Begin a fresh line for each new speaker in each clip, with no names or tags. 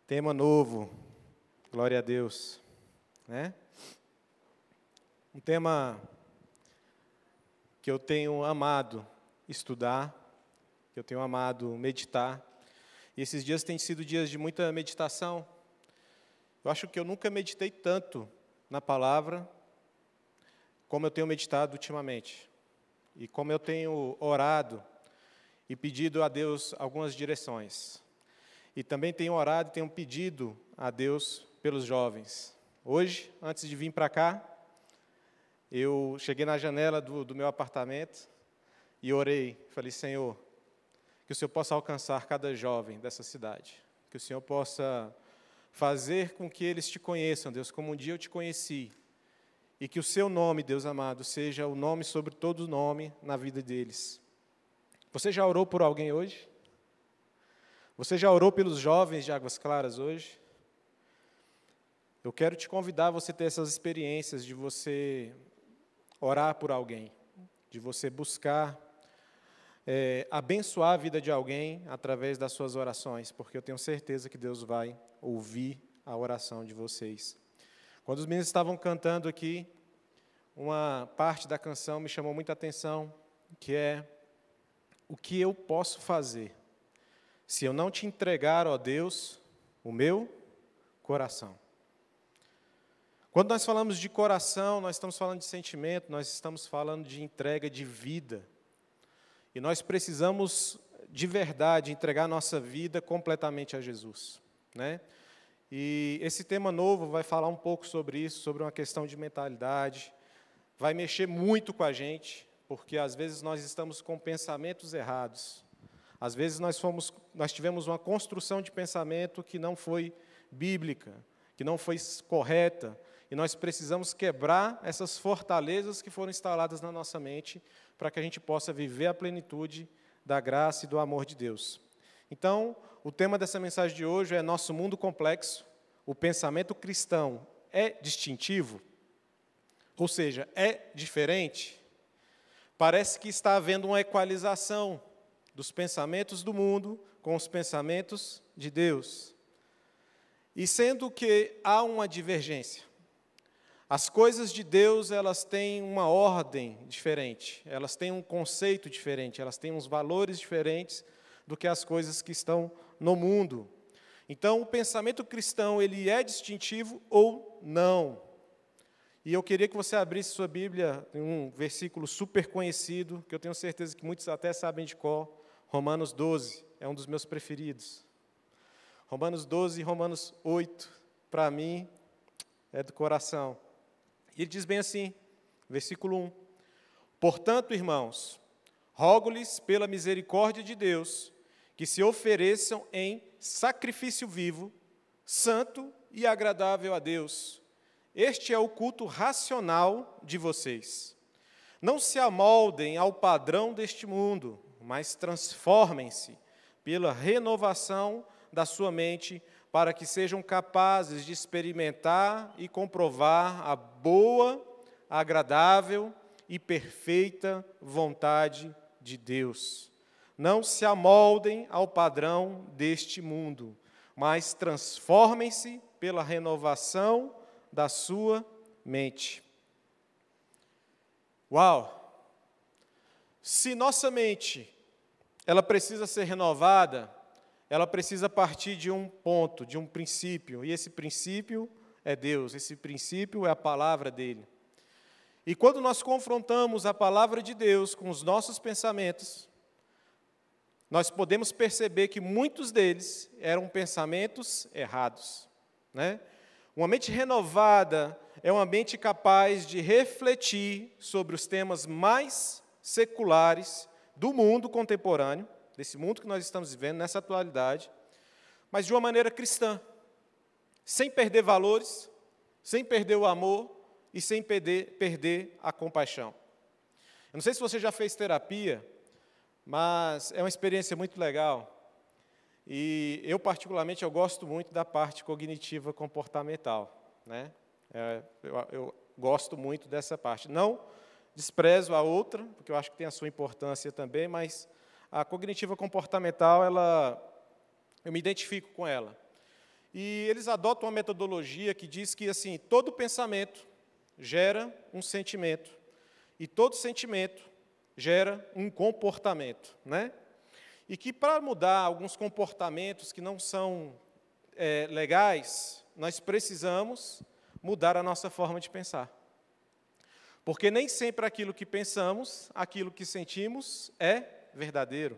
Tema novo, glória a Deus, né? Um tema que eu tenho amado estudar, que eu tenho amado meditar, e esses dias têm sido dias de muita meditação. Eu acho que eu nunca meditei tanto na palavra como eu tenho meditado ultimamente, e como eu tenho orado e pedido a Deus algumas direções. E também tenho orado e tenho pedido a Deus pelos jovens. Hoje, antes de vir para cá, eu cheguei na janela do meu apartamento e orei. Falei, Senhor, que o Senhor possa alcançar cada jovem dessa cidade. Que o Senhor possa fazer com que eles te conheçam, Deus, como um dia eu te conheci. E que o seu nome, Deus amado, seja o nome sobre todo nome na vida deles. Você já orou por alguém hoje? Você já orou pelos jovens de Águas Claras hoje? Eu quero te convidar a você ter essas experiências de você orar por alguém, de você buscar abençoar a vida de alguém através das suas orações, porque eu tenho certeza que Deus vai ouvir a oração de vocês. Quando os meninos estavam cantando aqui, uma parte da canção me chamou muita atenção, que é o que eu posso fazer se eu não te entregar, ó Deus, o meu coração. Quando nós falamos de coração, nós estamos falando de sentimento, nós estamos falando de entrega de vida. E nós precisamos, de verdade, entregar nossa vida completamente a Jesus, né? E esse tema novo vai falar um pouco sobre isso, sobre uma questão de mentalidade. Vai mexer muito com a gente, porque às vezes nós estamos com pensamentos errados. Às vezes nós tivemos uma construção de pensamento que não foi bíblica, que não foi correta, e nós precisamos quebrar essas fortalezas que foram instaladas na nossa mente para que a gente possa viver a plenitude da graça e do amor de Deus. Então, o tema dessa mensagem de hoje é nosso mundo complexo. O pensamento cristão é distintivo? Ou seja, é diferente? Parece que está havendo uma equalização dos pensamentos do mundo com os pensamentos de Deus. E sendo que há uma divergência, as coisas de Deus, elas têm uma ordem diferente, elas têm um conceito diferente, elas têm uns valores diferentes do que as coisas que estão no mundo. Então, o pensamento cristão, ele é distintivo ou não? E eu queria que você abrisse sua Bíblia em um versículo super conhecido, que eu tenho certeza que muitos até sabem de cor, Romanos 12, é um dos meus preferidos. Romanos 12 e Romanos 8, para mim, é do coração. E ele diz bem assim, versículo 1. Portanto, irmãos, rogo-lhes pela misericórdia de Deus, que se ofereçam em sacrifício vivo, santo e agradável a Deus. Este é o culto racional de vocês. Não se amoldem ao padrão deste mundo, mas transformem-se pela renovação da sua mente, para que sejam capazes de experimentar e comprovar a boa, agradável e perfeita vontade de Deus. Não se amoldem ao padrão deste mundo, mas transformem-se pela renovação da sua mente. Uau! Se nossa mente ela precisa ser renovada, ela precisa partir de um ponto, de um princípio, e esse princípio é Deus, esse princípio é a palavra dele. E quando nós confrontamos a palavra de Deus com os nossos pensamentos, nós podemos perceber que muitos deles eram pensamentos errados, né? Uma mente renovada é uma mente capaz de refletir sobre os temas mais seculares do mundo contemporâneo, desse mundo que nós estamos vivendo, nessa atualidade, mas de uma maneira cristã, sem perder valores, sem perder o amor e sem perder a compaixão. Eu não sei se você já fez terapia, mas é uma experiência muito legal. E eu, particularmente, eu gosto muito da parte cognitiva comportamental, né? Eu gosto muito dessa parte. Não desprezo a outra, porque eu acho que tem a sua importância também, mas a cognitiva comportamental, eu me identifico com ela. E eles adotam uma metodologia que diz que assim, todo pensamento gera um sentimento, e todo sentimento gera um comportamento, né? E que para mudar alguns comportamentos que não são legais, nós precisamos mudar a nossa forma de pensar. Porque nem sempre aquilo que pensamos, aquilo que sentimos é verdadeiro.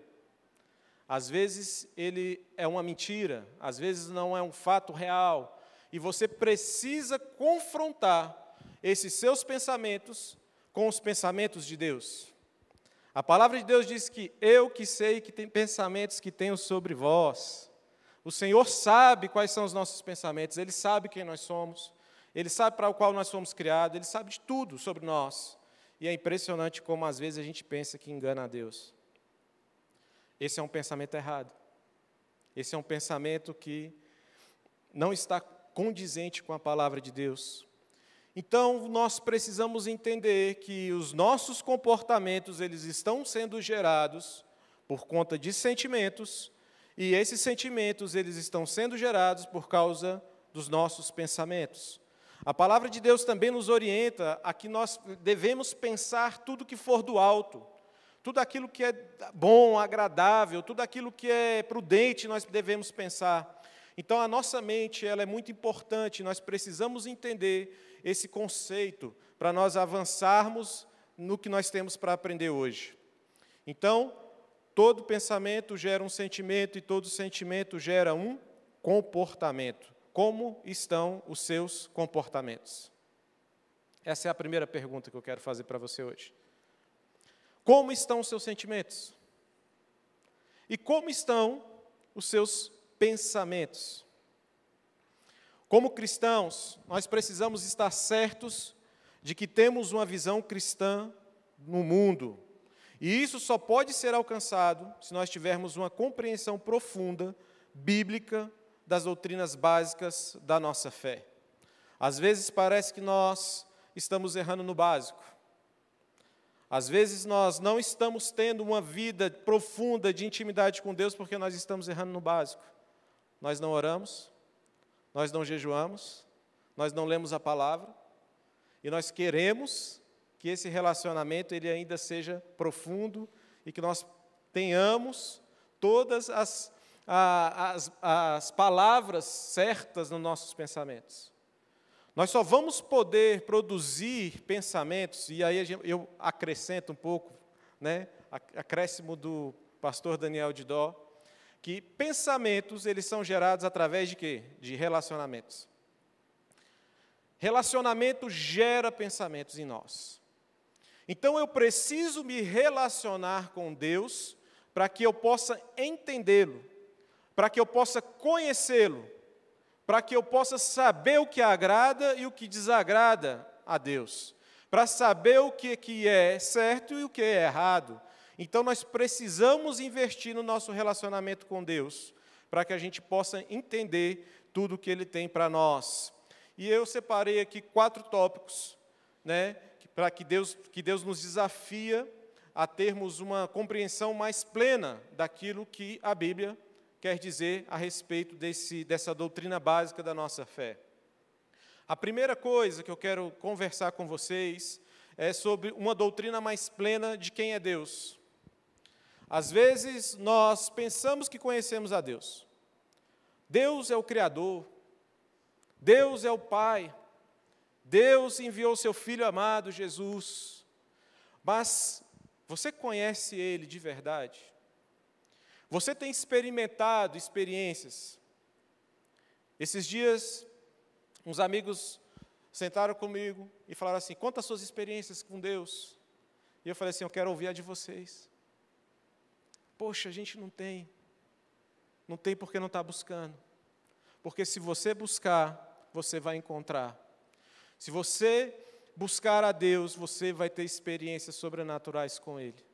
Às vezes ele é uma mentira, às vezes não é um fato real, e você precisa confrontar esses seus pensamentos com os pensamentos de Deus. A palavra de Deus diz que eu que sei que tem pensamentos que tenho sobre vós. O Senhor sabe quais são os nossos pensamentos, Ele sabe quem nós somos, Ele sabe para o qual nós fomos criados, Ele sabe de tudo sobre nós. E é impressionante como às vezes a gente pensa que engana a Deus. Esse é um pensamento errado. Esse é um pensamento que não está condizente com a palavra de Deus. Então, nós precisamos entender que os nossos comportamentos, eles estão sendo gerados por conta de sentimentos, e esses sentimentos, eles estão sendo gerados por causa dos nossos pensamentos. A palavra de Deus também nos orienta a que nós devemos pensar tudo que for do alto, tudo aquilo que é bom, agradável, tudo aquilo que é prudente, nós devemos pensar. Então, a nossa mente, ela é muito importante, nós precisamos entender esse conceito para nós avançarmos no que nós temos para aprender hoje. Então, todo pensamento gera um sentimento e todo sentimento gera um comportamento. Como estão os seus comportamentos? Essa é a primeira pergunta que eu quero fazer para você hoje. Como estão os seus sentimentos? E como estão os seus pensamentos? Como cristãos, nós precisamos estar certos de que temos uma visão cristã no mundo. E isso só pode ser alcançado se nós tivermos uma compreensão profunda, bíblica, das doutrinas básicas da nossa fé. Às vezes parece que nós estamos errando no básico. Às vezes nós não estamos tendo uma vida profunda de intimidade com Deus porque nós estamos errando no básico. Nós não oramos, nós não jejuamos, nós não lemos a palavra, e nós queremos que esse relacionamento ele ainda seja profundo e que nós tenhamos todas as palavras certas nos nossos pensamentos. Nós só vamos poder produzir pensamentos, e aí eu acrescento um pouco, né, acréscimo do pastor Daniel Didó, que pensamentos, eles são gerados através de quê? De relacionamentos. Relacionamento gera pensamentos em nós. Então, eu preciso me relacionar com Deus para que eu possa entendê-lo, para que eu possa conhecê-lo, para que eu possa saber o que agrada e o que desagrada a Deus, para saber o que é certo e o que é errado. Então, nós precisamos investir no nosso relacionamento com Deus, para que a gente possa entender tudo o que Ele tem para nós. E eu separei aqui 4 tópicos, né, para que Deus nos desafia a termos uma compreensão mais plena daquilo que a Bíblia quer dizer a respeito dessa doutrina básica da nossa fé. A primeira coisa que eu quero conversar com vocês é sobre uma doutrina mais plena de quem é Deus. Às vezes, nós pensamos que conhecemos a Deus. Deus é o Criador, Deus é o Pai, Deus enviou seu Filho amado, Jesus. Mas você conhece Ele de verdade? Você tem experimentado experiências? Esses dias, uns amigos sentaram comigo e falaram assim: conta as suas experiências com Deus. E eu falei assim: eu quero ouvir a de vocês. Poxa, a gente não tem. Não tem porque não está buscando. Porque se você buscar, você vai encontrar. Se você buscar a Deus, você vai ter experiências sobrenaturais com Ele.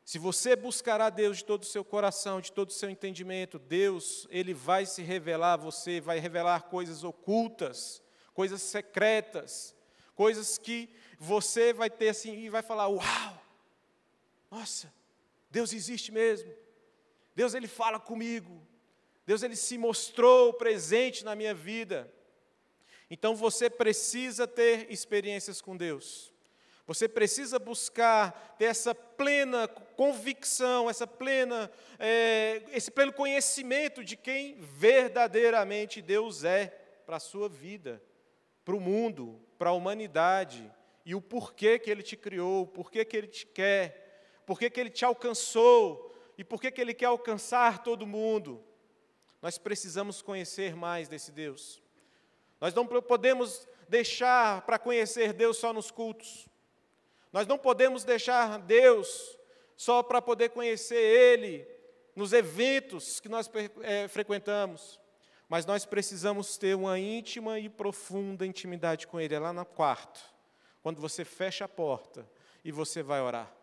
Se você buscar a Deus de todo o seu coração, de todo o seu entendimento, Deus, Ele vai se revelar a você, vai revelar coisas ocultas, coisas secretas, coisas que você vai ter assim e vai falar: uau, nossa, Deus existe mesmo, Deus Ele fala comigo, Deus, Ele se mostrou presente na minha vida. Então, você precisa ter experiências com Deus. Você precisa buscar ter essa plena convicção, esse pleno conhecimento de quem verdadeiramente Deus é para a sua vida, para o mundo, para a humanidade, e o porquê que Ele te criou, o porquê que Ele te quer, porquê que Ele te alcançou, e porquê que Ele quer alcançar todo mundo. Nós precisamos conhecer mais desse Deus. Nós não podemos deixar para conhecer Deus só nos cultos. Nós não podemos deixar Deus só para poder conhecer Ele nos eventos que nós frequentamos, mas nós precisamos ter uma íntima e profunda intimidade com Ele, é lá no quarto, quando você fecha a porta e você vai orar.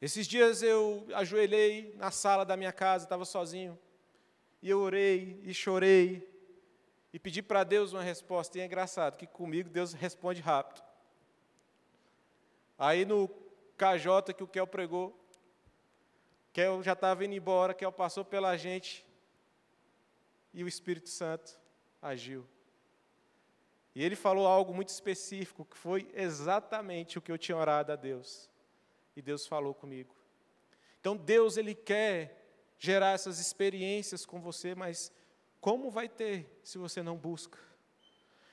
Esses dias eu ajoelhei na sala da minha casa, estava sozinho, e eu orei e chorei, e pedi para Deus uma resposta, e é engraçado que comigo Deus responde rápido. Aí no KJ que o Kel pregou, Kel já estava indo embora, Kel passou pela gente, e o Espírito Santo agiu. E ele falou algo muito específico, que foi exatamente o que eu tinha orado a Deus. E Deus falou comigo. Então Deus, Ele quer gerar essas experiências com você, mas como vai ter se você não busca?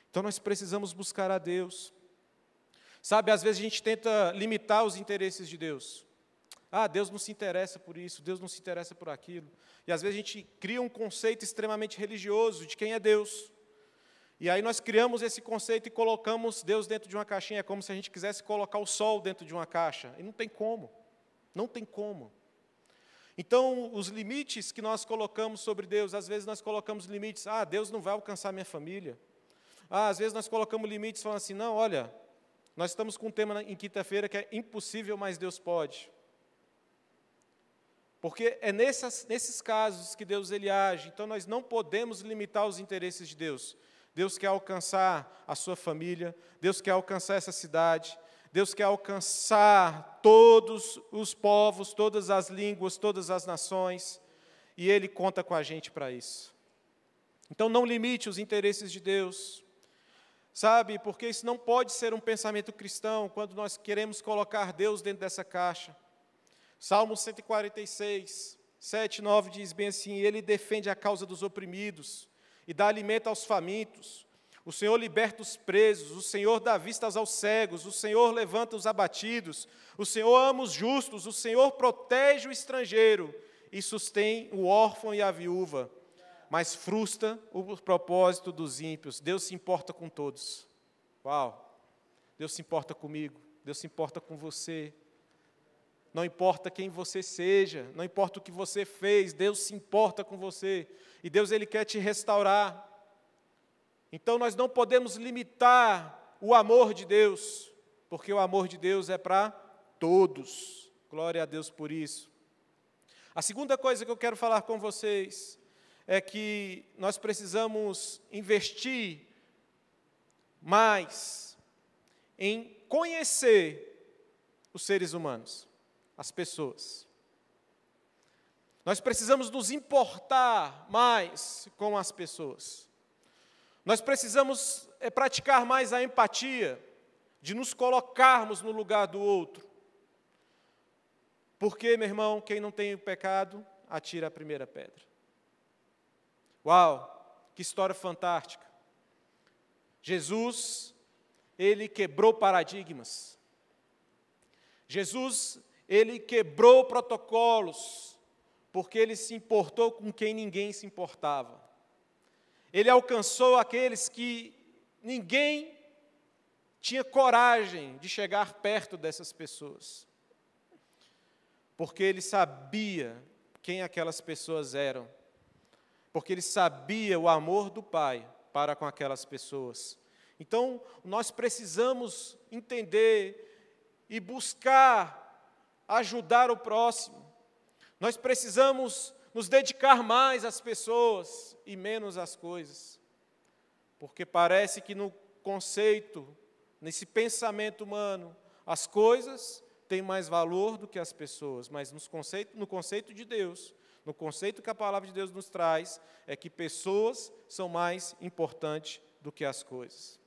Então nós precisamos buscar a Deus. Sabe, às vezes a gente tenta limitar os interesses de Deus. Deus não se interessa por isso, Deus não se interessa por aquilo. E às vezes a gente cria um conceito extremamente religioso de quem é Deus. E aí nós criamos esse conceito e colocamos Deus dentro de uma caixinha. É como se a gente quisesse colocar o sol dentro de uma caixa. E não tem como. Não tem como. Então, os limites que nós colocamos sobre Deus, às vezes nós colocamos limites. Deus não vai alcançar minha família. Às vezes nós colocamos limites falando assim, não, olha, nós estamos com um tema em quinta-feira que é impossível, mas Deus pode. Porque é nesses casos que Deus ele age. Então, nós não podemos limitar os interesses de Deus. Deus quer alcançar a sua família, Deus quer alcançar essa cidade, Deus quer alcançar todos os povos, todas as línguas, todas as nações, e Ele conta com a gente para isso. Então, não limite os interesses de Deus. Sabe, porque isso não pode ser um pensamento cristão, quando nós queremos colocar Deus dentro dessa caixa. Salmo 146, 7 e 9 diz bem assim, Ele defende a causa dos oprimidos e dá alimento aos famintos. O Senhor liberta os presos, o Senhor dá vistas aos cegos, o Senhor levanta os abatidos, o Senhor ama os justos, o Senhor protege o estrangeiro e sustém o órfão e a viúva, mas frustra o propósito dos ímpios. Deus se importa com todos. Uau! Deus se importa comigo, Deus se importa com você. Não importa quem você seja, não importa o que você fez, Deus se importa com você. E Deus, Ele quer te restaurar. Então, nós não podemos limitar o amor de Deus, porque o amor de Deus é para todos. Glória a Deus por isso. A segunda coisa que eu quero falar com vocês é que nós precisamos investir mais em conhecer os seres humanos, as pessoas. Nós precisamos nos importar mais com as pessoas. Nós precisamos praticar mais a empatia, de nos colocarmos no lugar do outro. Porque, meu irmão, quem não tem o pecado, atira a primeira pedra. Uau, que história fantástica. Jesus, Ele quebrou paradigmas. Jesus, Ele quebrou protocolos, porque Ele se importou com quem ninguém se importava. Ele alcançou aqueles que ninguém tinha coragem de chegar perto dessas pessoas. Porque Ele sabia quem aquelas pessoas eram. Porque Ele sabia o amor do Pai para com aquelas pessoas. Então, nós precisamos entender e buscar ajudar o próximo. Nós precisamos nos dedicar mais às pessoas e menos às coisas. Porque parece que no conceito, nesse pensamento humano, as coisas têm mais valor do que as pessoas, mas no conceito de Deus, no conceito que a palavra de Deus nos traz, é que pessoas são mais importantes do que as coisas.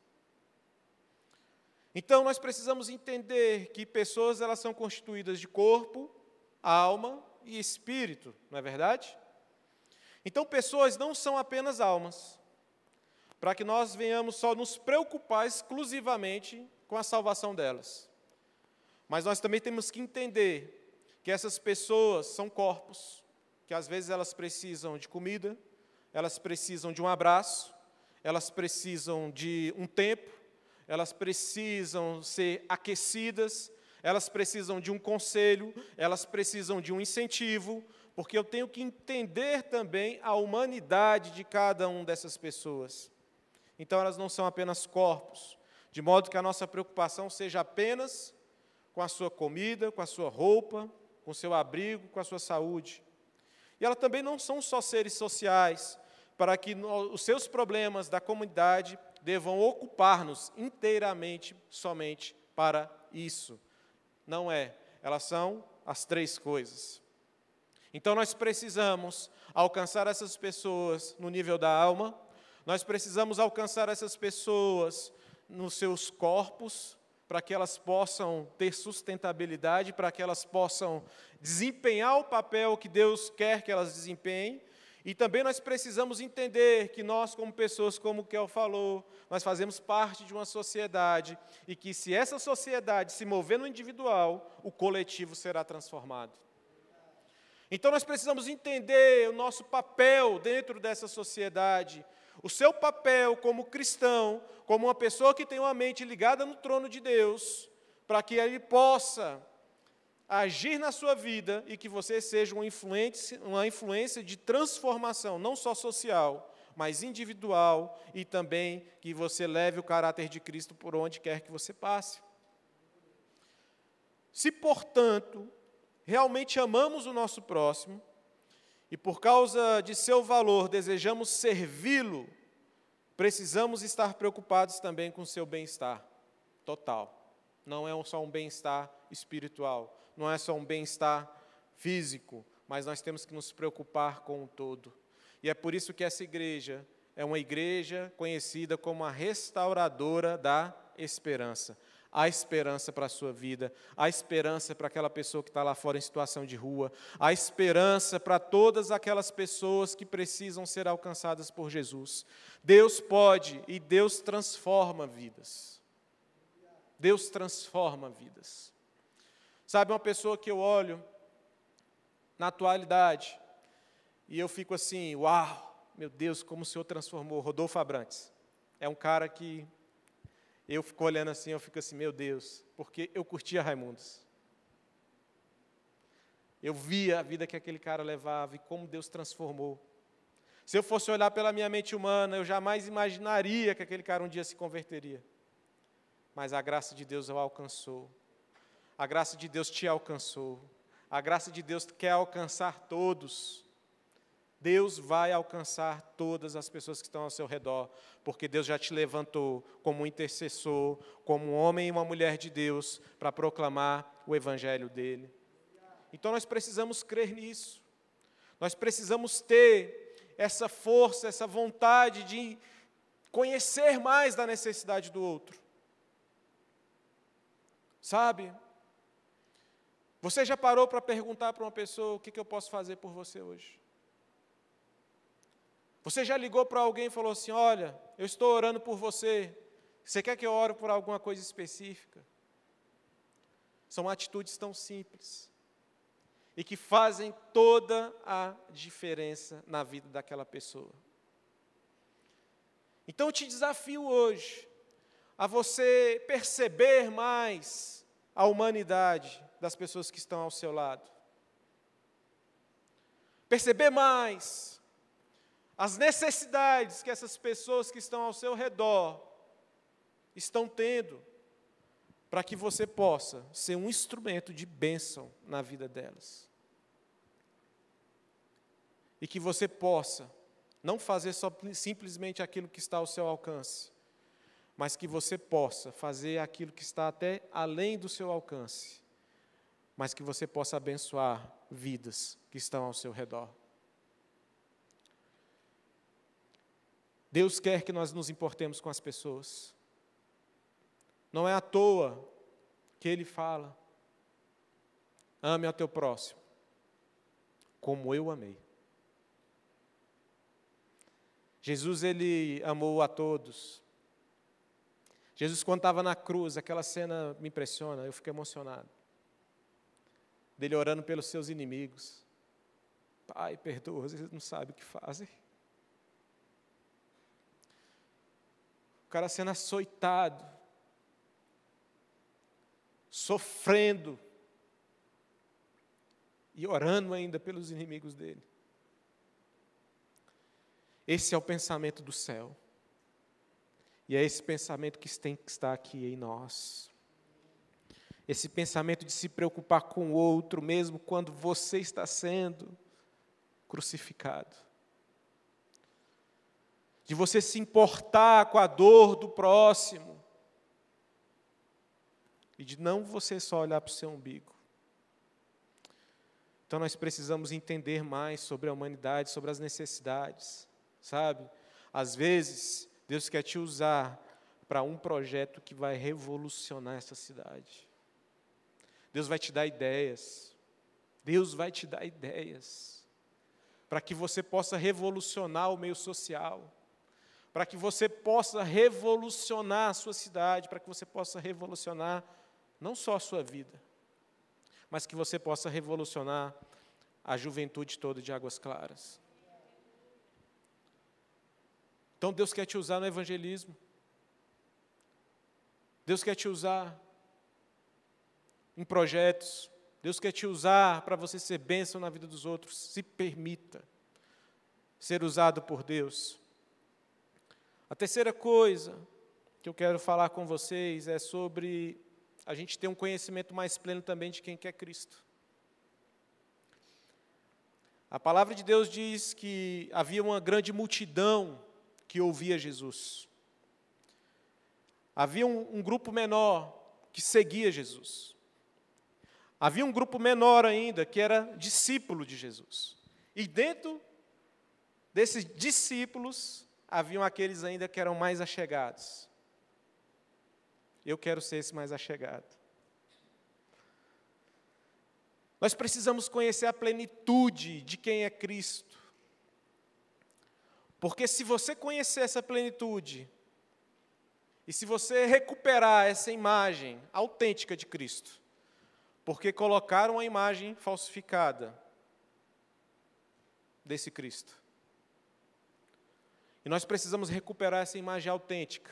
Então, nós precisamos entender que pessoas elas são constituídas de corpo, alma e espírito, não é verdade? Então, pessoas não são apenas almas, para que nós venhamos só nos preocupar exclusivamente com a salvação delas. Mas nós também temos que entender que essas pessoas são corpos, que às vezes elas precisam de comida, elas precisam de um abraço, elas precisam de um tempo, elas precisam ser aquecidas, elas precisam de um conselho, elas precisam de um incentivo, porque eu tenho que entender também a humanidade de cada uma dessas pessoas. Então, elas não são apenas corpos, de modo que a nossa preocupação seja apenas com a sua comida, com a sua roupa, com o seu abrigo, com a sua saúde. E elas também não são só seres sociais, para que os seus problemas da comunidade devam ocupar-nos inteiramente, somente para isso. Não é, elas são as três coisas. Então, nós precisamos alcançar essas pessoas no nível da alma, nós precisamos alcançar essas pessoas nos seus corpos, para que elas possam ter sustentabilidade, para que elas possam desempenhar o papel que Deus quer que elas desempenhem. E também nós precisamos entender que nós, como pessoas, como o Kel falou, nós fazemos parte de uma sociedade, e que se essa sociedade se mover no individual, o coletivo será transformado. Então nós precisamos entender o nosso papel dentro dessa sociedade, o seu papel como cristão, como uma pessoa que tem uma mente ligada no trono de Deus, para que ele possa agir na sua vida e que você seja uma influência de transformação, não só social, mas individual, e também que você leve o caráter de Cristo por onde quer que você passe. Se, portanto, realmente amamos o nosso próximo, e por causa de seu valor desejamos servi-lo, precisamos estar preocupados também com o seu bem-estar total. Não é só um bem-estar espiritual, não é só um bem-estar físico, mas nós temos que nos preocupar com o todo. E é por isso que essa igreja é uma igreja conhecida como a restauradora da esperança. Há esperança para a sua vida, há esperança para aquela pessoa que está lá fora em situação de rua, há esperança para todas aquelas pessoas que precisam ser alcançadas por Jesus. Deus pode e Deus transforma vidas. Deus transforma vidas. Sabe, uma pessoa que eu olho na atualidade e eu fico assim, uau, meu Deus, como o Senhor transformou, Rodolfo Abrantes. É um cara que eu fico olhando assim, eu fico assim, meu Deus, porque eu curtia Raimundos. Eu via a vida que aquele cara levava e como Deus transformou. Se eu fosse olhar pela minha mente humana, eu jamais imaginaria que aquele cara um dia se converteria. Mas a graça de Deus o alcançou. A graça de Deus te alcançou. A graça de Deus quer alcançar todos. Deus vai alcançar todas as pessoas que estão ao seu redor, porque Deus já te levantou como um intercessor, como um homem e uma mulher de Deus, para proclamar o evangelho dele. Então nós precisamos crer nisso. Nós precisamos ter essa força, essa vontade de conhecer mais da necessidade do outro. Sabe? Você já parou para perguntar para uma pessoa, o que eu posso fazer por você hoje? Você já ligou para alguém e falou assim, olha, eu estou orando por você, você quer que eu ore por alguma coisa específica? São atitudes tão simples e que fazem toda a diferença na vida daquela pessoa. Então eu te desafio hoje a você perceber mais a humanidade das pessoas que estão ao seu lado. Perceber mais as necessidades que essas pessoas que estão ao seu redor estão tendo, para que você possa ser um instrumento de bênção na vida delas. E que você possa não fazer simplesmente aquilo que está ao seu alcance, mas que você possa fazer aquilo que está até além do seu alcance, mas que você possa abençoar vidas que estão ao seu redor. Deus quer que nós nos importemos com as pessoas. Não é à toa que Ele fala: ame ao teu próximo, como eu amei. Jesus, Ele amou a todos. Jesus, quando estava na cruz, aquela cena me impressiona, eu fiquei emocionado. Dele orando pelos seus inimigos. Pai, perdoa, eles não sabem o que fazem. O cara sendo açoitado, sofrendo, e orando ainda pelos inimigos dele. Esse é o pensamento do céu. E é esse pensamento que tem que estar aqui em nós. Esse pensamento de se preocupar com o outro, mesmo quando você está sendo crucificado. De você se importar com a dor do próximo. E de não você só olhar para o seu umbigo. Então nós precisamos entender mais sobre a humanidade, sobre as necessidades, sabe? Às vezes, Deus quer te usar para um projeto que vai revolucionar essa cidade. Deus vai te dar ideias. Deus vai te dar ideias. Para que você possa revolucionar o meio social. Para que você possa revolucionar a sua cidade. Para que você possa revolucionar não só a sua vida, mas que você possa revolucionar a juventude toda de Águas Claras. Então Deus quer te usar no evangelismo. Deus quer te usar em projetos. Deus quer te usar para você ser bênção na vida dos outros. Se permita ser usado por Deus. A terceira coisa que eu quero falar com vocês é sobre a gente ter um conhecimento mais pleno também de quem que é Cristo. A palavra de Deus diz que havia uma grande multidão que ouvia Jesus. Havia um grupo menor que seguia Jesus. Havia um grupo menor ainda que era discípulo de Jesus. E dentro desses discípulos, haviam aqueles ainda que eram mais achegados. Eu quero ser esse mais achegado. Nós precisamos conhecer a plenitude de quem é Cristo. Porque se você conhecer essa plenitude, e se você recuperar essa imagem autêntica de Cristo, porque colocaram a imagem falsificada desse Cristo. E nós precisamos recuperar essa imagem autêntica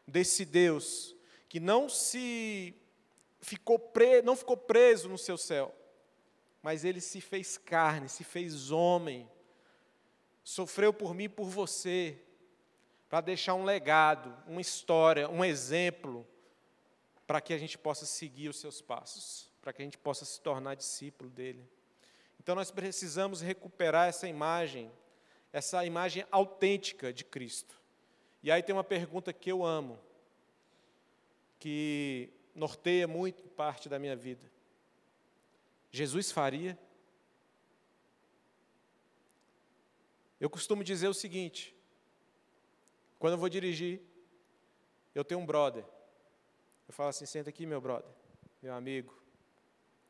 desse Deus que não ficou preso no seu céu, mas Ele se fez carne, se fez homem, sofreu por mim e por você, para deixar um legado, uma história, um exemplo, para que a gente possa seguir os seus passos, para que a gente possa se tornar discípulo dEle. Então nós precisamos recuperar essa imagem autêntica de Cristo. E aí tem uma pergunta que eu amo, que norteia muito parte da minha vida. Jesus faria? Eu costumo dizer o seguinte: quando eu vou dirigir, eu tenho um brother. Eu falo assim: senta aqui, meu brother, meu amigo,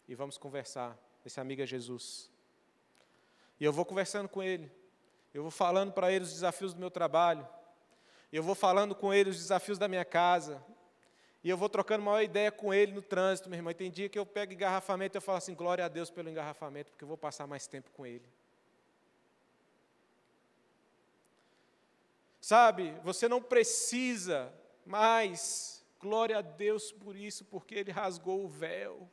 e vamos conversar. Esse amigo é Jesus. E eu vou conversando com ele. Eu vou falando para ele os desafios do meu trabalho. Eu vou falando com ele os desafios da minha casa. E eu vou trocando uma ideia com ele no trânsito, meu irmão. E tem dia que eu pego engarrafamento e eu falo assim: glória a Deus pelo engarrafamento, porque eu vou passar mais tempo com ele. Sabe, você não precisa mais, glória a Deus por isso, porque Ele rasgou o véu.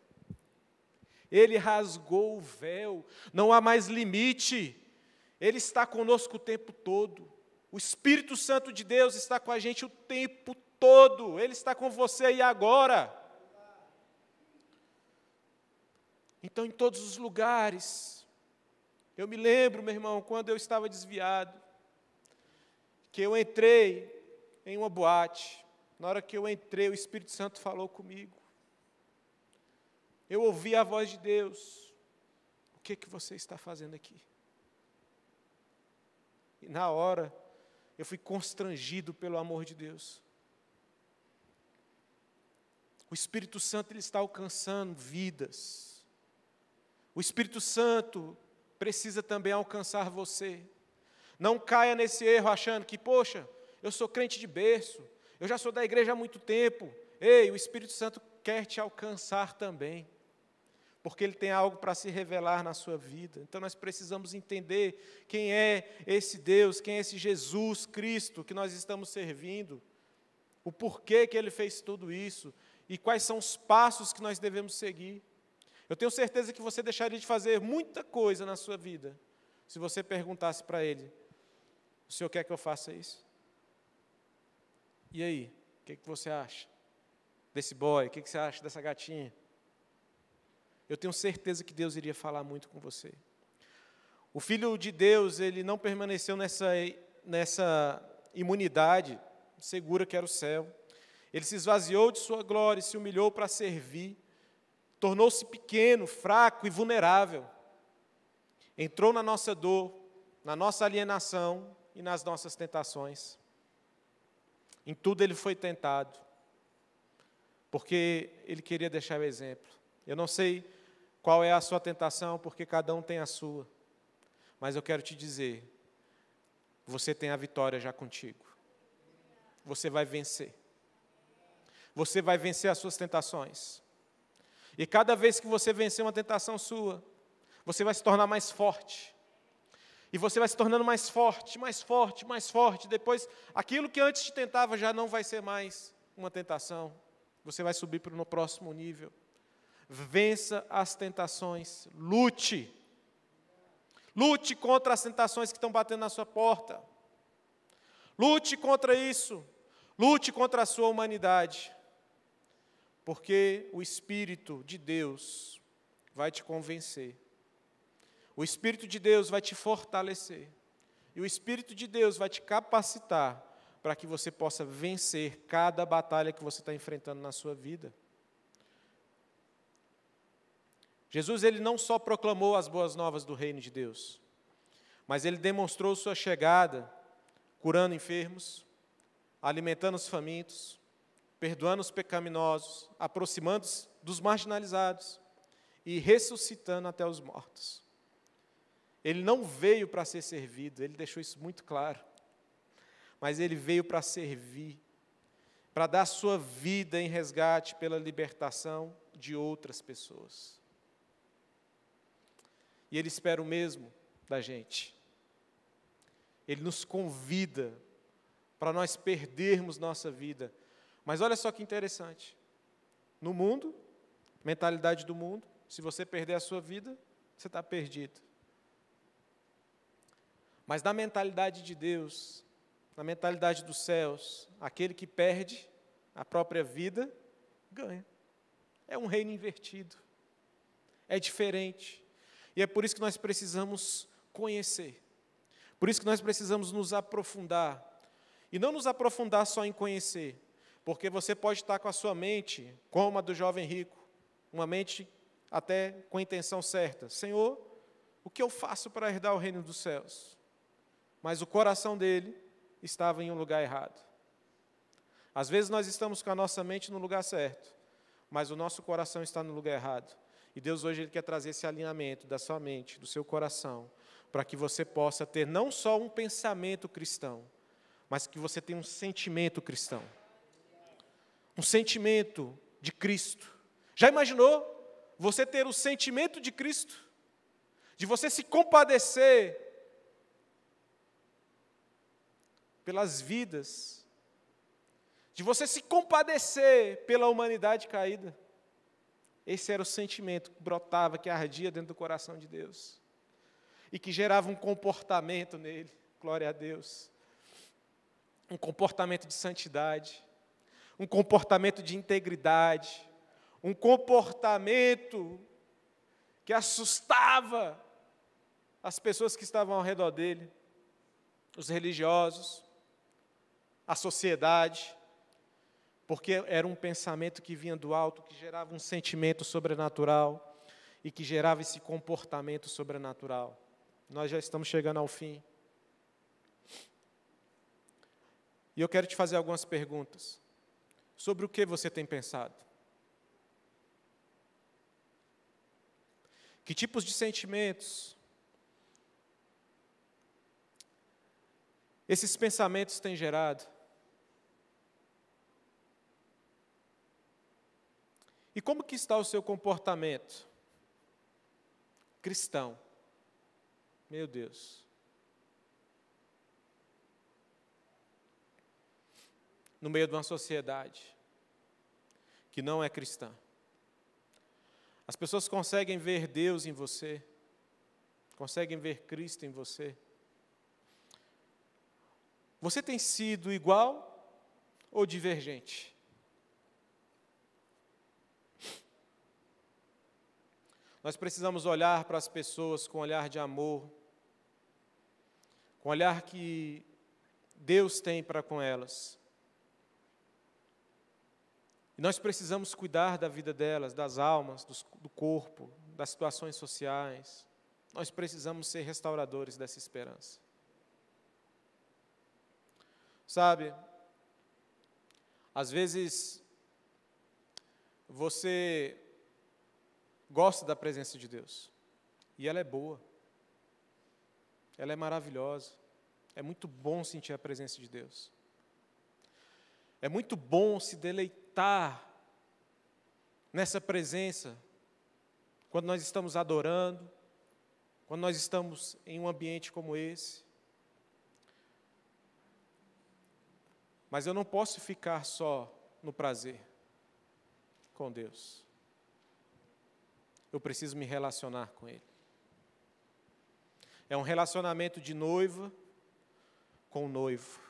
Ele rasgou o véu, não há mais limite. Ele está conosco o tempo todo. O Espírito Santo de Deus está com a gente o tempo todo. Ele está com você aí agora. Então, em todos os lugares, eu me lembro, meu irmão, quando eu estava desviado, que eu entrei em uma boate. Na hora que eu entrei, o Espírito Santo falou comigo. Eu ouvi a voz de Deus. O que você está fazendo aqui? E na hora, eu fui constrangido pelo amor de Deus. O Espírito Santo ele está alcançando vidas. O Espírito Santo precisa também alcançar você. Não caia nesse erro achando que, poxa, eu sou crente de berço, eu já sou da igreja há muito tempo. Ei, o Espírito Santo quer te alcançar também, porque Ele tem algo para se revelar na sua vida. Então nós precisamos entender quem é esse Deus, quem é esse Jesus Cristo que nós estamos servindo, o porquê que Ele fez tudo isso e quais são os passos que nós devemos seguir. Eu tenho certeza que você deixaria de fazer muita coisa na sua vida se você perguntasse para Ele: o Senhor quer que eu faça isso? E aí, o que você acha desse boy? O que você acha dessa gatinha? Eu tenho certeza que Deus iria falar muito com você. O Filho de Deus, ele não permaneceu nessa imunidade segura que era o céu. Ele se esvaziou de sua glória e se humilhou para servir. Tornou-se pequeno, fraco e vulnerável. Entrou na nossa dor, na nossa alienação e nas nossas tentações. Em tudo ele foi tentado, porque ele queria deixar o exemplo. Eu não sei qual é a sua tentação, porque cada um tem a sua. Mas eu quero te dizer, você tem a vitória já contigo. Você vai vencer. Você vai vencer as suas tentações. E cada vez que você vencer uma tentação sua, você vai se tornar mais forte. E você vai se tornando mais forte, mais forte, mais forte. Depois, aquilo que antes te tentava já não vai ser mais uma tentação. Você vai subir para o próximo nível. Vença as tentações. Lute. Lute contra as tentações que estão batendo na sua porta. Lute contra isso. Lute contra a sua humanidade. Porque o Espírito de Deus vai te convencer. O Espírito de Deus vai te fortalecer. E o Espírito de Deus vai te capacitar para que você possa vencer cada batalha que você está enfrentando na sua vida. Jesus, ele não só proclamou as boas novas do reino de Deus, mas ele demonstrou sua chegada, curando enfermos, alimentando os famintos, perdoando os pecaminosos, aproximando-se dos marginalizados e ressuscitando até os mortos. Ele não veio para ser servido, ele deixou isso muito claro. Mas ele veio para servir, para dar sua vida em resgate pela libertação de outras pessoas. E ele espera o mesmo da gente. Ele nos convida para nós perdermos nossa vida. Mas olha só que interessante. No mundo, mentalidade do mundo, se você perder a sua vida, você está perdido. Mas na mentalidade de Deus, na mentalidade dos céus, aquele que perde a própria vida, ganha. É um reino invertido. É diferente. E é por isso que nós precisamos conhecer. Por isso que nós precisamos nos aprofundar. E não nos aprofundar só em conhecer, porque você pode estar com a sua mente, como a do jovem rico, uma mente até com a intenção certa. Senhor, o que eu faço para herdar o reino dos céus? Mas o coração dele estava em um lugar errado. Às vezes nós estamos com a nossa mente no lugar certo, mas o nosso coração está no lugar errado. E Deus hoje ele quer trazer esse alinhamento da sua mente, do seu coração, para que você possa ter não só um pensamento cristão, mas que você tenha um sentimento cristão. Um sentimento de Cristo. Já imaginou você ter o sentimento de Cristo? De você se compadecer pelas vidas, de você se compadecer pela humanidade caída. Esse era o sentimento que brotava, que ardia dentro do coração de Deus, e que gerava um comportamento nele, glória a Deus, um comportamento de santidade, um comportamento de integridade, um comportamento que assustava as pessoas que estavam ao redor dele, os religiosos, a sociedade, porque era um pensamento que vinha do alto, que gerava um sentimento sobrenatural e que gerava esse comportamento sobrenatural. Nós já estamos chegando ao fim. E eu quero te fazer algumas perguntas. Sobre o que você tem pensado? Que tipos de sentimentos esses pensamentos têm gerado? E como que está o seu comportamento cristão? Meu Deus. No meio de uma sociedade que não é cristã. As pessoas conseguem ver Deus em você, conseguem ver Cristo em você. Você tem sido igual ou divergente? Nós precisamos olhar para as pessoas com um olhar de amor, com o olhar que Deus tem para com elas. E nós precisamos cuidar da vida delas, das almas, do corpo, das situações sociais. Nós precisamos ser restauradores dessa esperança. Sabe, às vezes você gosta da presença de Deus, e ela é boa, ela é maravilhosa, é muito bom sentir a presença de Deus. É muito bom se deleitar nessa presença, quando nós estamos adorando, quando nós estamos em um ambiente como esse. Mas eu não posso ficar só no prazer com Deus. Eu preciso me relacionar com Ele. É um relacionamento de noiva com o noivo.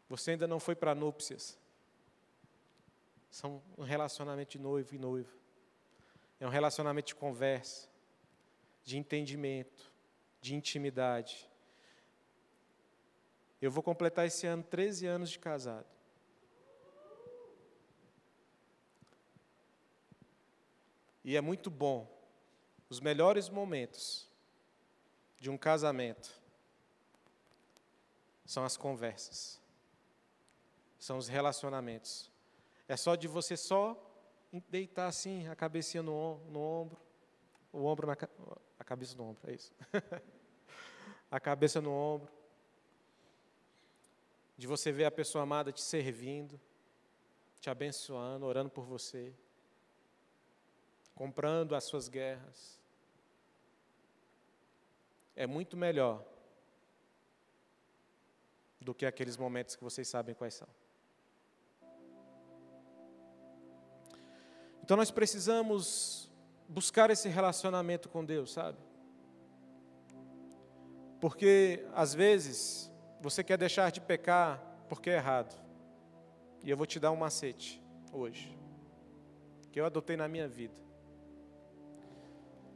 Você ainda não foi para núpcias. São um relacionamento de noivo e noiva. É um relacionamento de conversa, de entendimento, de intimidade. Eu vou completar esse ano 13 anos de casado. E é muito bom. Os melhores momentos de um casamento são as conversas. São os relacionamentos. É só de você só deitar assim, a cabecinha no ombro, o ombro a cabeça no ombro, é isso. A cabeça no ombro. De você ver a pessoa amada te servindo, te abençoando, orando por você, comprando as suas guerras. É muito melhor do que aqueles momentos que vocês sabem quais são. Então nós precisamos buscar esse relacionamento com Deus, sabe? Porque, às vezes, você quer deixar de pecar porque é errado. E eu vou te dar um macete hoje, que eu adotei na minha vida.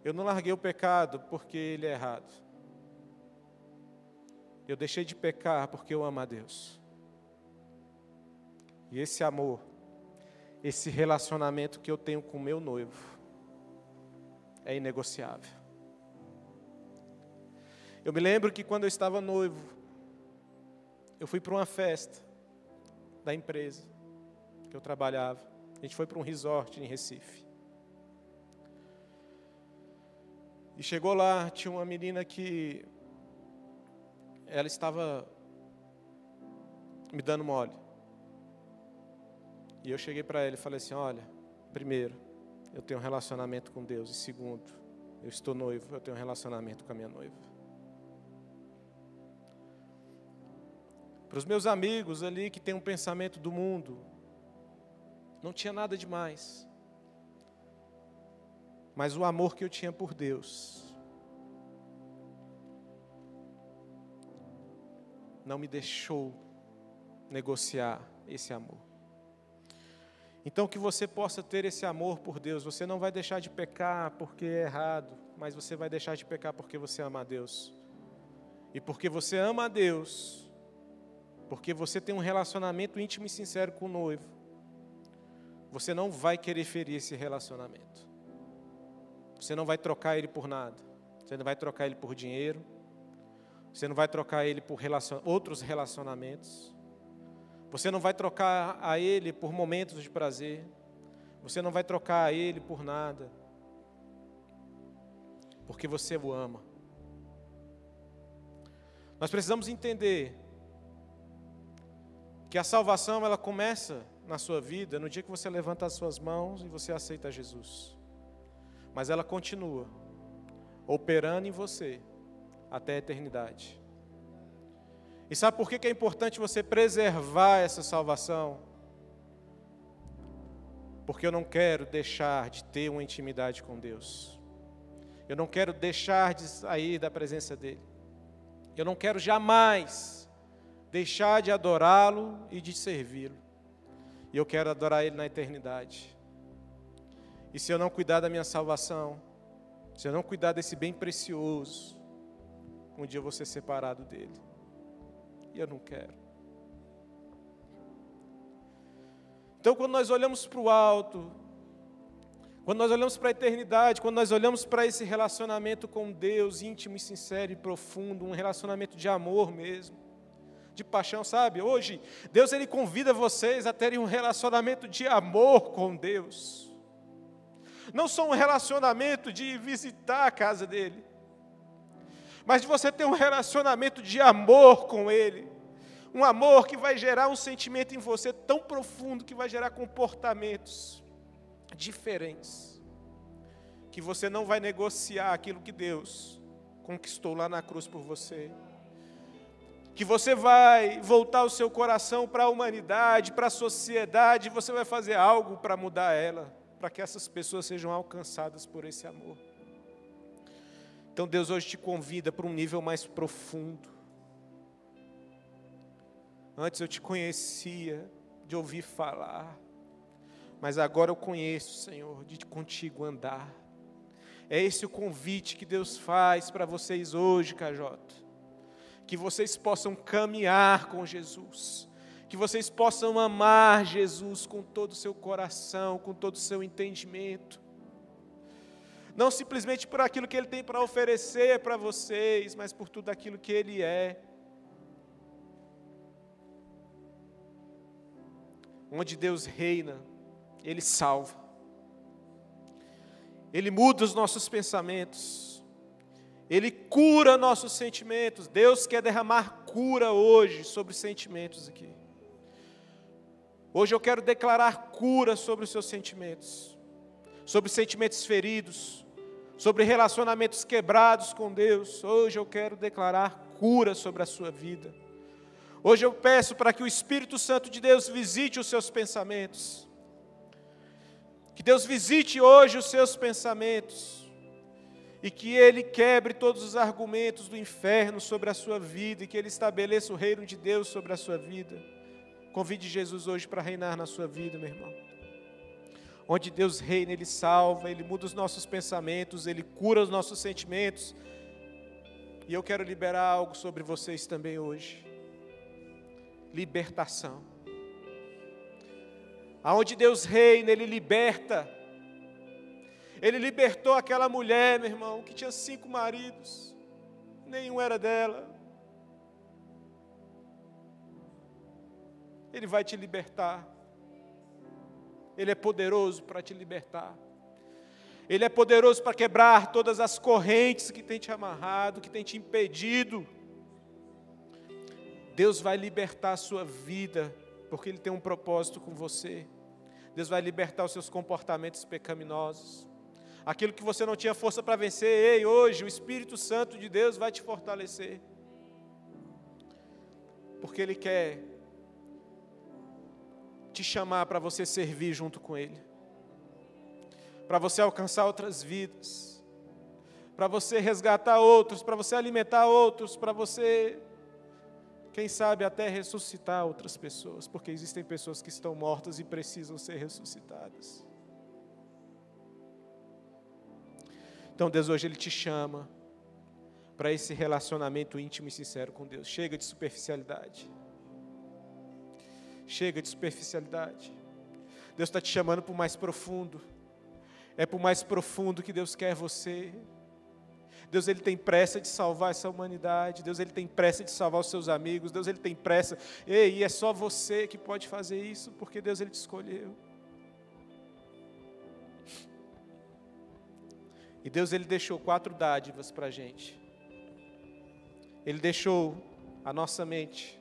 Eu não larguei o pecado porque ele é errado. Eu deixei de pecar porque eu amo a Deus. E esse amor, esse relacionamento que eu tenho com o meu noivo, é inegociável. Eu me lembro que quando eu estava noivo, eu fui para uma festa da empresa que eu trabalhava. A gente foi para um resort em Recife. E chegou lá, tinha uma menina que ela estava me dando mole. E eu cheguei para ela e falei assim, olha, primeiro, eu tenho um relacionamento com Deus. E segundo, eu estou noivo, eu tenho um relacionamento com a minha noiva. Para os meus amigos ali que têm um pensamento do mundo, não tinha nada demais. Mas o amor que eu tinha por Deus não me deixou negociar esse amor. Então que você possa ter esse amor por Deus. Você não vai deixar de pecar porque é errado, mas você vai deixar de pecar porque você ama a Deus. E porque você ama a Deus, porque você tem um relacionamento íntimo e sincero com o noivo, você não vai querer ferir esse relacionamento. Você não vai trocar ele por nada. Você não vai trocar ele por dinheiro. Você não vai trocar ele por outros relacionamentos. Você não vai trocar a Ele por momentos de prazer. Você não vai trocar a Ele por nada. Porque você o ama. Nós precisamos entender que a salvação ela começa na sua vida no dia que você levanta as suas mãos e você aceita Jesus. Mas ela continua operando em você até a eternidade. E sabe por que é importante você preservar essa salvação? Porque eu não quero deixar de ter uma intimidade com Deus. Eu não quero deixar de sair da presença dEle. Eu não quero jamais deixar de adorá-lo e de servi-lo. E eu quero adorar Ele na eternidade. E se eu não cuidar da minha salvação, se eu não cuidar desse bem precioso, um dia eu vou ser separado dEle. E eu não quero. Então, quando nós olhamos para o alto, quando nós olhamos para a eternidade, quando nós olhamos para esse relacionamento com Deus, íntimo e sincero e profundo, um relacionamento de amor mesmo, de paixão, sabe? Hoje, Deus Ele convida vocês a terem um relacionamento de amor com Deus. Não só um relacionamento de visitar a casa dEle, mas de você ter um relacionamento de amor com Ele. Um amor que vai gerar um sentimento em você tão profundo, que vai gerar comportamentos diferentes, que você não vai negociar aquilo que Deus conquistou lá na cruz por você, que você vai voltar o seu coração para a humanidade, para a sociedade, e você vai fazer algo para mudar ela, para que essas pessoas sejam alcançadas por esse amor. Então Deus hoje te convida para um nível mais profundo. Antes eu te conhecia de ouvir falar, mas agora eu conheço, Senhor, de contigo andar. É esse o convite que Deus faz para vocês hoje, KJ. Que vocês possam caminhar com Jesus, que vocês possam amar Jesus com todo o seu coração, com todo o seu entendimento. Não simplesmente por aquilo que Ele tem para oferecer para vocês, mas por tudo aquilo que Ele é. Onde Deus reina, Ele salva. Ele muda os nossos pensamentos. Ele cura nossos sentimentos. Deus quer derramar cura hoje sobre sentimentos aqui. Hoje eu quero declarar cura sobre os seus sentimentos. Sobre sentimentos feridos. Sobre relacionamentos quebrados com Deus. Hoje eu quero declarar cura sobre a sua vida. Hoje eu peço para que o Espírito Santo de Deus visite os seus pensamentos. Que Deus visite hoje os seus pensamentos. E que Ele quebre todos os argumentos do inferno sobre a sua vida. E que Ele estabeleça o reino de Deus sobre a sua vida. Convide Jesus hoje para reinar na sua vida, meu irmão. Onde Deus reina, Ele salva, Ele muda os nossos pensamentos, Ele cura os nossos sentimentos. E eu quero liberar algo sobre vocês também hoje. Libertação. Aonde Deus reina, Ele liberta. Ele libertou aquela mulher, meu irmão, que tinha 5 maridos, nenhum era dela. Ele vai te libertar. Ele é poderoso para te libertar. Ele é poderoso para quebrar todas as correntes que tem te amarrado, que tem te impedido. Deus vai libertar a sua vida, porque Ele tem um propósito com você. Deus vai libertar os seus comportamentos pecaminosos. Aquilo que você não tinha força para vencer, ei, hoje o Espírito Santo de Deus vai te fortalecer. Porque Ele quer te chamar para você servir junto com Ele. Para você alcançar outras vidas. Para você resgatar outros, para você alimentar outros, para você... quem sabe até ressuscitar outras pessoas, porque existem pessoas que estão mortas e precisam ser ressuscitadas. Então Deus hoje Ele te chama para esse relacionamento íntimo e sincero com Deus. Chega de superficialidade. Chega de superficialidade. Deus está te chamando para o mais profundo. É para o mais profundo que Deus quer você. Deus, Ele tem pressa de salvar essa humanidade. Deus, Ele tem pressa de salvar os seus amigos. Deus, Ele tem pressa. Ei, e é só você que pode fazer isso, porque Deus, Ele te escolheu. E Deus, Ele deixou 4 dádivas para a gente. Ele deixou a nossa mente.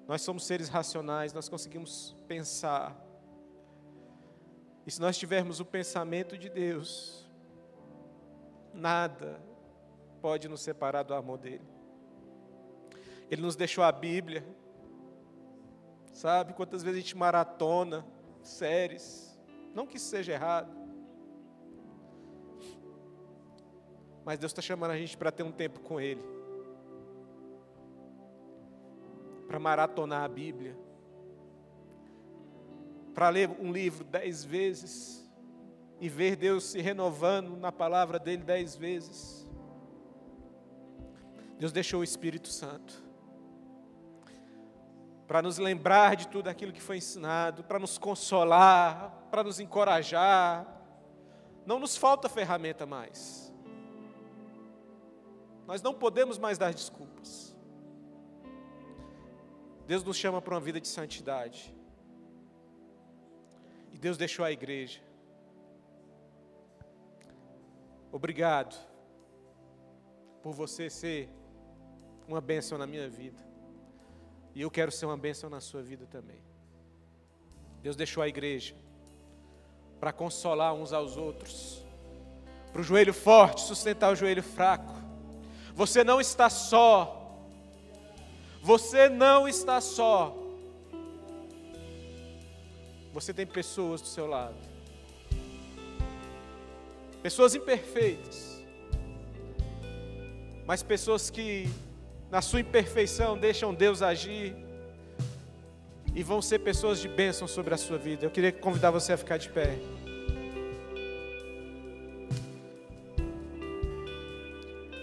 Nós somos seres racionais, nós conseguimos pensar. E se nós tivermos o pensamento de Deus, nada pode nos separar do amor dEle. Ele nos deixou a Bíblia. Sabe quantas vezes a gente maratona séries? Não que isso seja errado. Mas Deus está chamando a gente para ter um tempo com Ele. Para maratonar a Bíblia. Para ler um livro 10 vezes. E ver Deus se renovando na palavra dEle 10 vezes. Deus deixou o Espírito Santo. Para nos lembrar de tudo aquilo que foi ensinado. Para nos consolar. Para nos encorajar. Não nos falta ferramenta mais. Nós não podemos mais dar desculpas. Deus nos chama para uma vida de santidade. E Deus deixou a igreja. Obrigado por você ser uma bênção na minha vida. E eu quero ser uma bênção na sua vida também. Deus deixou a igreja para consolar uns aos outros. Para o joelho forte sustentar o joelho fraco. Você não está só. Você não está só. Você tem pessoas do seu lado. Pessoas imperfeitas. Mas pessoas que, na sua imperfeição, deixam Deus agir. E vão ser pessoas de bênção sobre a sua vida. Eu queria convidar você a ficar de pé.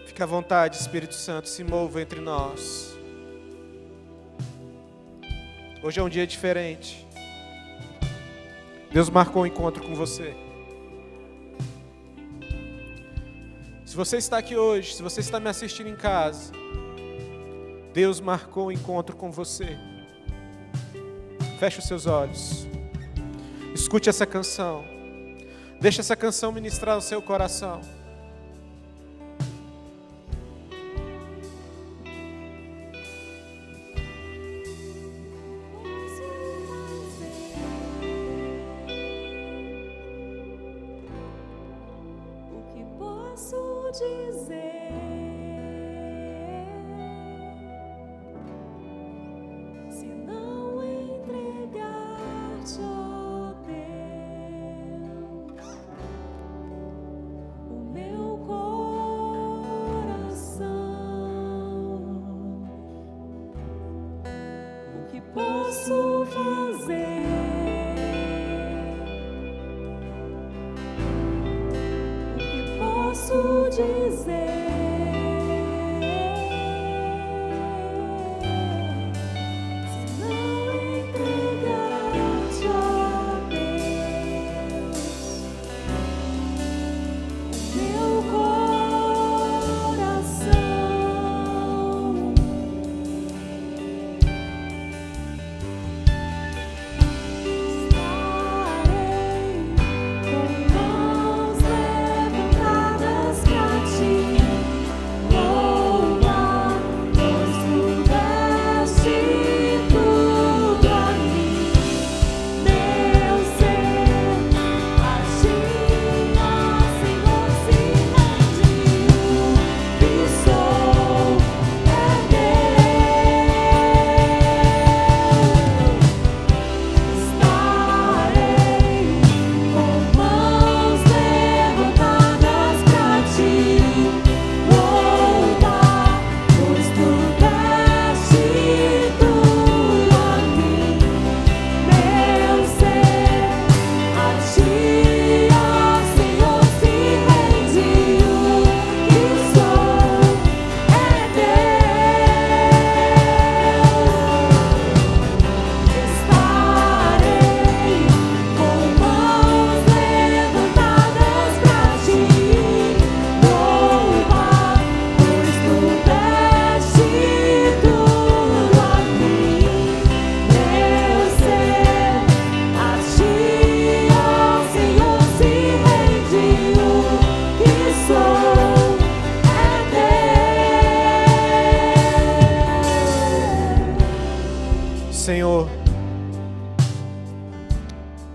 Fique à vontade, Espírito Santo, se mova entre nós. Hoje é um dia diferente. Deus marcou um encontro com você. Se você está aqui hoje, se você está me assistindo em casa, Deus marcou um encontro com você. Feche os seus olhos. Escute essa canção. Deixe essa canção ministrar o seu coração.
Posso fazer o que posso dizer se não entregar-te a Deus o meu coração. Estarei com mãos levantadas pra ti.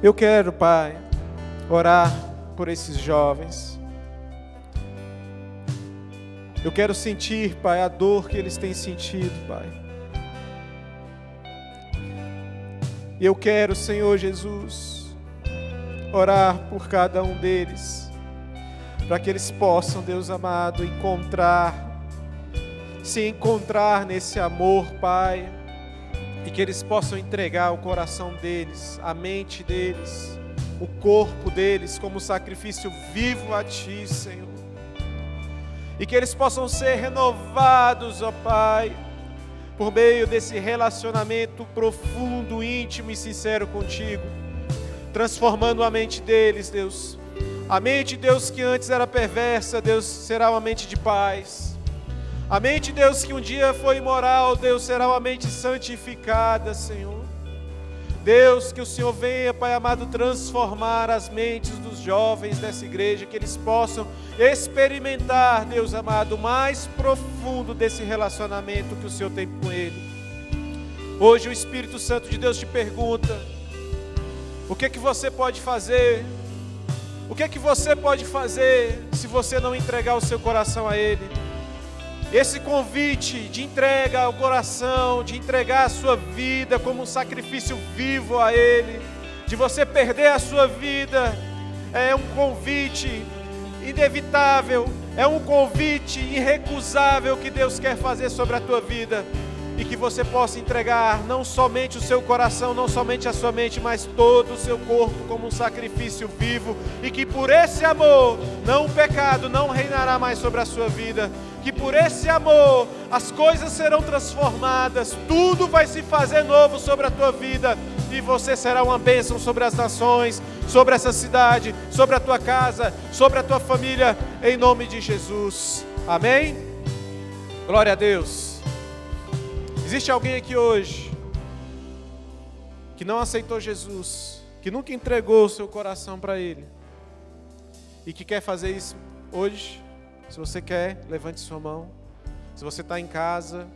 Eu quero, Pai, orar por esses jovens. Eu quero sentir, Pai, a dor que eles têm sentido, Pai. E eu quero, Senhor Jesus, orar por cada um deles, para que eles possam, Deus amado, se encontrar nesse amor, Pai, e que eles possam entregar o coração deles, a mente deles, o corpo deles como sacrifício vivo a Ti, Senhor. E que eles possam ser renovados, ó Pai, por meio desse relacionamento profundo, íntimo e sincero contigo, transformando a mente deles, Deus. A mente, Deus, que antes era perversa, Deus, será uma mente de paz. A mente, Deus, que um dia foi imoral, Deus, será uma mente santificada, Senhor. Deus, que o Senhor venha, Pai amado, transformar as mentes dos jovens dessa igreja, que eles possam experimentar, Deus amado, o mais profundo desse relacionamento que o Senhor tem com ele. Hoje o Espírito Santo de Deus te pergunta: o que é que você pode fazer? O que é que você pode fazer se você não entregar o seu coração a Ele? Esse convite de entrega ao coração, de entregar a sua vida como um sacrifício vivo a Ele, de você perder a sua vida, é um convite inevitável, é um convite irrecusável que Deus quer fazer sobre a tua vida. E que você possa entregar não somente o seu coração, não somente a sua mente, mas todo o seu corpo como um sacrifício vivo. E que por esse amor, não o pecado não reinará mais sobre a sua vida. Que por esse amor as coisas serão transformadas, tudo vai se fazer novo sobre a tua vida. E você será uma bênção sobre as nações, sobre essa cidade, sobre a tua casa, sobre a tua família, em nome de Jesus. Amém? Glória a Deus. Existe alguém aqui hoje que não aceitou Jesus, que nunca entregou o seu coração para Ele e que quer fazer isso hoje? Se você quer, levante sua mão. Se você está em casa,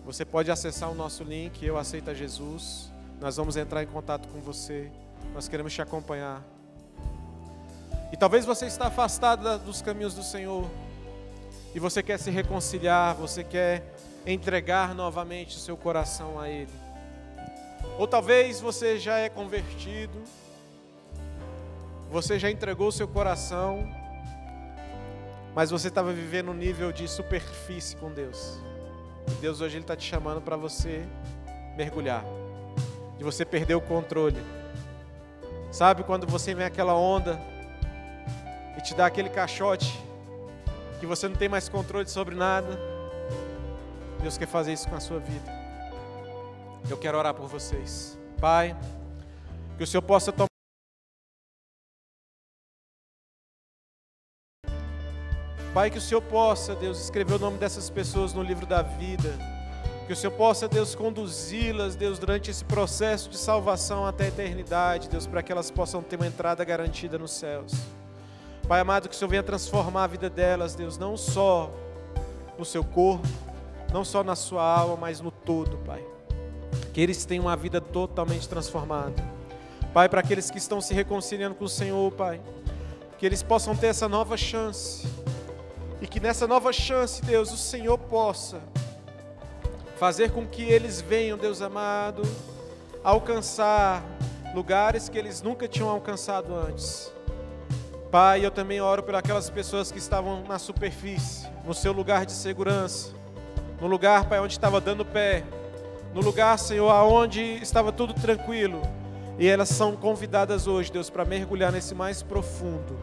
você pode acessar o nosso link, Eu Aceito a Jesus. Nós vamos entrar em contato com você. Nós queremos te acompanhar. E talvez você está afastado dos caminhos do Senhor e você quer se reconciliar, você quer entregar novamente o seu coração a Ele. Ou talvez você já é convertido, você já entregou o seu coração, mas você estava vivendo um nível de superfície com Deus. E Deus hoje está te chamando para você mergulhar, de você perder o controle. Sabe quando você vem aquela onda e te dá aquele caixote, que você não tem mais controle sobre nada? Deus quer fazer isso com a sua vida. Eu quero orar por vocês. Pai, que o Senhor possa tomar. Pai, que o Senhor possa, Deus, escrever o nome dessas pessoas no livro da vida. Que o Senhor possa, Deus, conduzi-las, Deus, durante esse processo de salvação até a eternidade, Deus, para que elas possam ter uma entrada garantida nos céus. Pai amado, que o Senhor venha transformar a vida delas, Deus, não só no seu corpo, não só na sua alma, mas no todo, Pai. Que eles tenham uma vida totalmente transformada. Pai, para aqueles que estão se reconciliando com o Senhor, Pai, que eles possam ter essa nova chance. E que nessa nova chance, Deus, o Senhor possa fazer com que eles venham, Deus amado, alcançar lugares que eles nunca tinham alcançado antes. Pai, eu também oro por aquelas pessoas que estavam na superfície, no seu lugar de segurança, no lugar, Pai, onde estava dando pé, no lugar, Senhor, aonde estava tudo tranquilo, e elas são convidadas hoje, Deus, para mergulhar nesse mais profundo,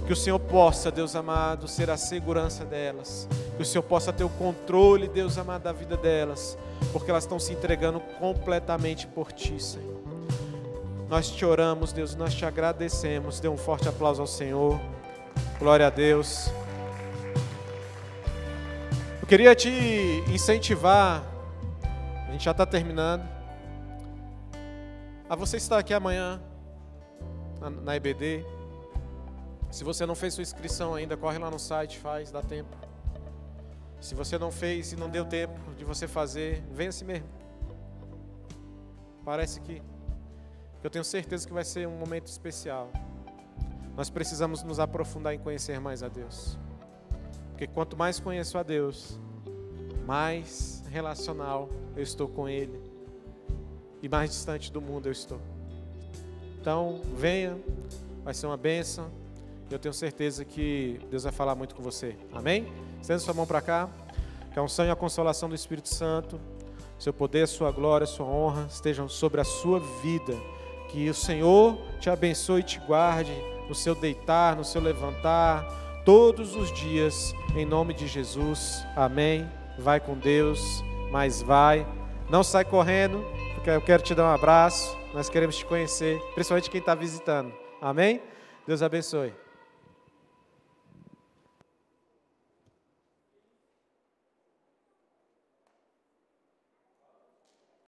que o Senhor possa, Deus amado, ser a segurança delas, que o Senhor possa ter o controle, Deus amado, da vida delas, porque elas estão se entregando completamente por Ti, Senhor. Nós te oramos, Deus, nós te agradecemos, dê um forte aplauso ao Senhor, glória a Deus. Eu queria te incentivar, a gente já está terminando, a você estar aqui amanhã na EBD. Se você não fez sua inscrição ainda, corre lá no site, faz, dá tempo. Se você não fez e não deu tempo de você fazer, venha assim mesmo. Parece que Eu tenho certeza que vai ser um momento especial. Nós precisamos nos aprofundar em conhecer mais a Deus. Porque quanto mais conheço a Deus, mais relacional eu estou com Ele. E mais distante do mundo eu estou. Então, venha, vai ser uma bênção. Eu tenho certeza que Deus vai falar muito com você. Amém? Estenda sua mão para cá. Que a unção e a consolação do Espírito Santo, seu poder, sua glória, sua honra estejam sobre a sua vida. Que o Senhor te abençoe e te guarde no seu deitar, no seu levantar, todos os dias, em nome de Jesus. Amém. Vai com Deus, mas vai. Não sai correndo, porque eu quero te dar um abraço. Nós queremos te conhecer, principalmente quem está visitando. Amém? Deus abençoe.